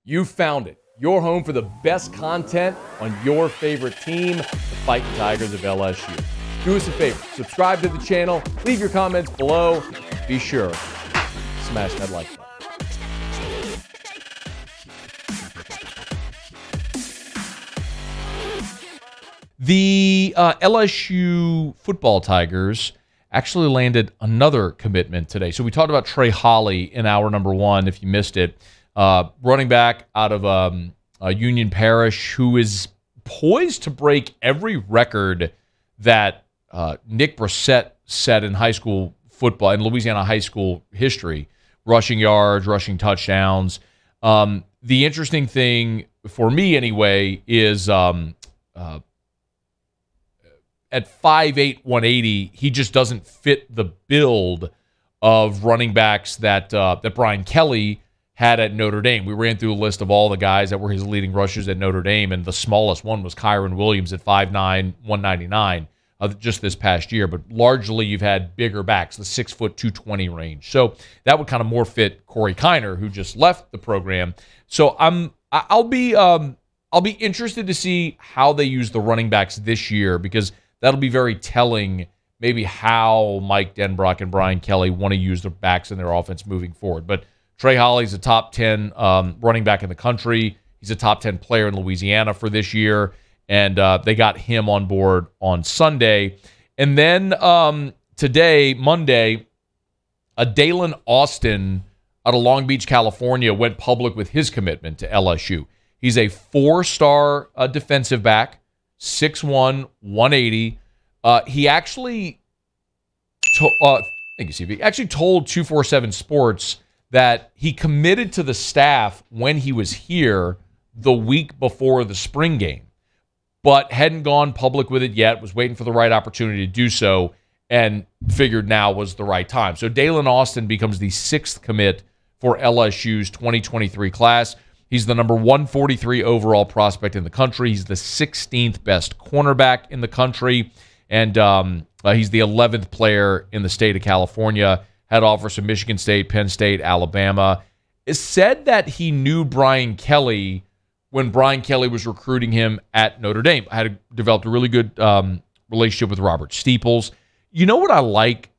You found it. Your home for the best content on your favorite team, the Fighting Tigers of LSU. Do us a favor. Subscribe to the channel. Leave your comments below. Be sure to smash that like button. The LSU football Tigers actually landed another commitment today. So we talked about Trey Holly in hour number one, if you missed it. Running back out of Union Parish, who is poised to break every record that Nick Brissett set in high school football, in Louisiana high school history, rushing yards, rushing touchdowns. The interesting thing, for me anyway, is at 5'8", 180, he just doesn't fit the build of running backs that Brian Kelly had at Notre Dame. We ran through a list of all the guys that were his leading rushers at Notre Dame, and the smallest one was Kyron Williams at 5'9", 199 just this past year. But largely, you've had bigger backs, the 6', 220 range. So that would kind of more fit Corey Kiner, who just left the program. So I'll be interested to see how they use the running backs this year, because that'll be very telling maybe how Mike Denbrock and Brian Kelly want to use their backs in their offense moving forward. But Trey Holly's a top 10 running back in the country. He's a top 10 player in Louisiana for this year, and they got him on board on Sunday. And then today, Monday, Daylen Austin out of Long Beach, California, went public with his commitment to LSU. He's a four-star defensive back, 6'1", 180. He actually thank you, CB. Actually told 247 Sports that he committed to the staff when he was here the week before the spring game, but hadn't gone public with it yet, was waiting for the right opportunity to do so, and figured now was the right time. So Daylen Austin becomes the sixth commit for LSU's 2023 class. He's the number 143 overall prospect in the country. He's the 16th best cornerback in the country, and he's the 11th player in the state of California. Had offers from Michigan State, Penn State, Alabama. It's said that he knew Brian Kelly when Brian Kelly was recruiting him at Notre Dame. Developed a really good relationship with Robert Steeples. You know what I like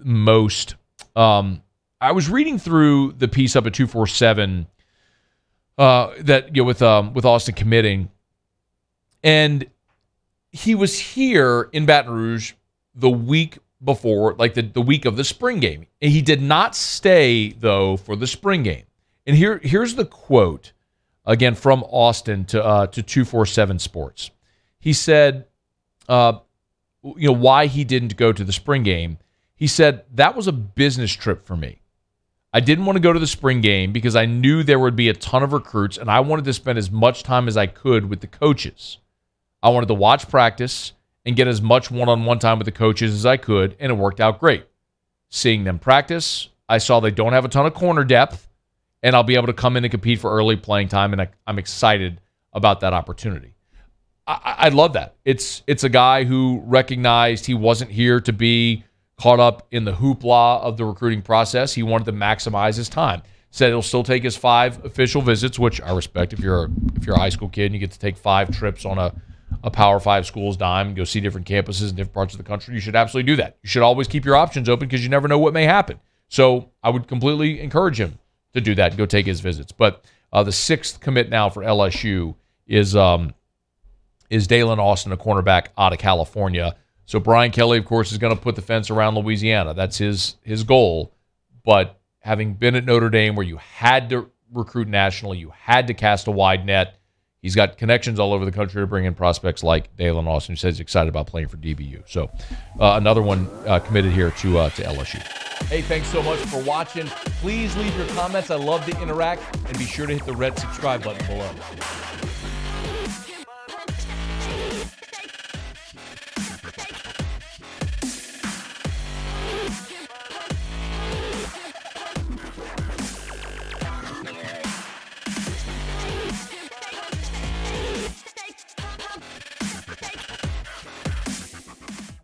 most? I was reading through the piece up at 247 with Austin committing, and he was here in Baton Rouge the week before, like the week of the spring game. And he did not stay, though, for the spring game. And here's the quote, again, from Austin to 247 Sports. He said, why he didn't go to the spring game. He said, that was a business trip for me. I didn't want to go to the spring game because I knew there would be a ton of recruits, and I wanted to spend as much time as I could with the coaches. I wanted to watch practice and get as much one-on-one time with the coaches as I could, and it worked out great. Seeing them practice, I saw they don't have a ton of corner depth, and I'll be able to come in and compete for early playing time, and I'm excited about that opportunity. I love that. It's a guy who recognized he wasn't here to be caught up in the hoopla of the recruiting process. He wanted to maximize his time. Said he'll still take his 5 official visits, which I respect. If you're a high school kid and you get to take 5 trips on a Power 5 school's dime and go see different campuses in different parts of the country, you should absolutely do that. You should always keep your options open because you never know what may happen. So I would completely encourage him to do that and go take his visits. But the sixth commit now for LSU is Daylen Austin, a cornerback out of California. So Brian Kelly, of course, is going to put the fence around Louisiana. That's his goal. But having been at Notre Dame where you had to recruit nationally, you had to cast a wide net, he's got connections all over the country to bring in prospects like Daylen Austin, who says he's excited about playing for DBU. So another one committed here to LSU. Hey, thanks so much for watching. Please leave your comments. I love to interact. And be sure to hit the red subscribe button below.